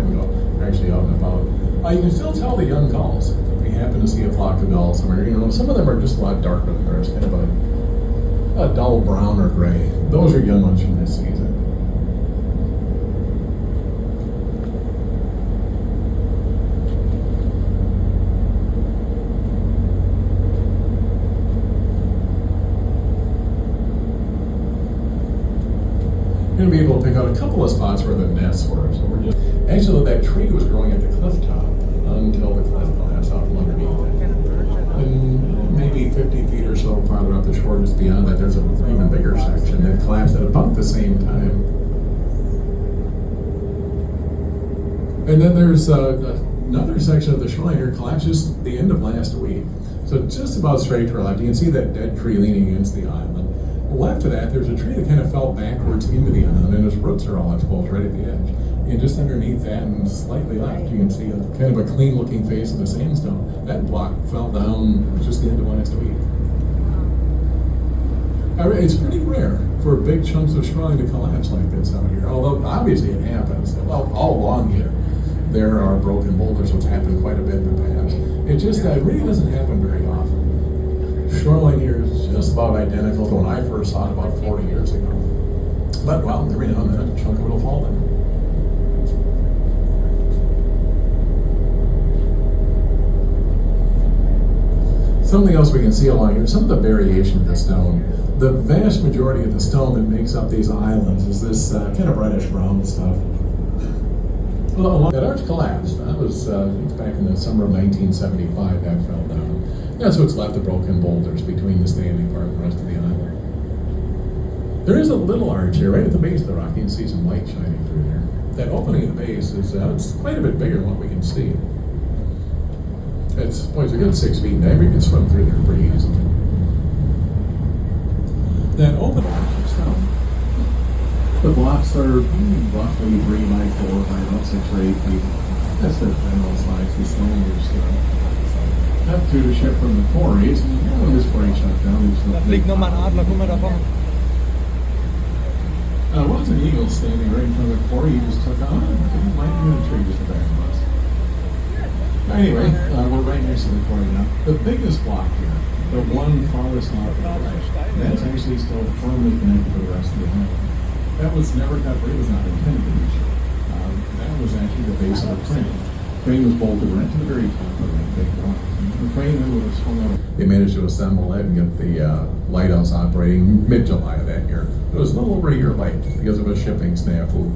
time ago. They're actually out and about. You can still tell the young gulls. If we happen to see a flock of gulls somewhere, some of them are just a lot darker than others, kind of a dull brown or gray. Those are young ones from this season. Going to be able to pick out a couple of spots where the nests were. So we're just actually that tree was growing at the cliff top until the cliff collapsed out from underneath it. And maybe 50 feet or so farther up the shore, just beyond that, there's an even bigger section that collapsed at about the same time. And then there's another section of the shoreline here collapsed just the end of last week. So just about straight to our left. You can see that dead tree leaning against the island. Left of that, there's a tree that kind of fell backwards into the island, and its roots are all exposed right at the edge. And just underneath that and slightly left, you can see a kind of a clean-looking face of the sandstone. That block fell down just the end of last week. It's pretty rare for big chunks of shoreline to collapse like this out here, although obviously it happens. Well, all along here, there are broken boulders, so it's happened quite a bit in the past. It just really doesn't happen very often. Shoreline here is just about identical to when I first saw it about 40 years ago. But, well, every now and then a chunk of it will fall down. Something else we can see along here, some of the variation of the stone. The vast majority of the stone that makes up these islands is this kind of reddish brown stuff. Well, that arch collapsed. That was back in the summer of 1975 that fell down. That's what's left of broken boulders between the standing part and the rest of the island. There is a little arch here, right at the base of the rock. You can see some light shining through there. That opening at the base is it's quite a bit bigger than what we can see. It's a good 6 feet in diameter. You can swim through there pretty easily. That open arch is down. The blocks are roughly 3 by 4 by about 6 or 8 feet. That's the general size. The stone is up to the ship from the quarries, and when this quarry shut down, was an eagle standing right in front of the quarry. He just took on and landed in a tree just the back of us. Anyway, we're right next to the quarry now. The biggest block here, the one farthest off to the right, that's actually still firmly connected to the rest of the island. That was never cut free. It was not intended to be sure. That was actually the base of the crane. The crane was bolted right to the very top of that big block. The crane then would have swung out. They managed to assemble that and get the lighthouse operating mid-July of that year. It was a little over a year late because of a shipping snafu.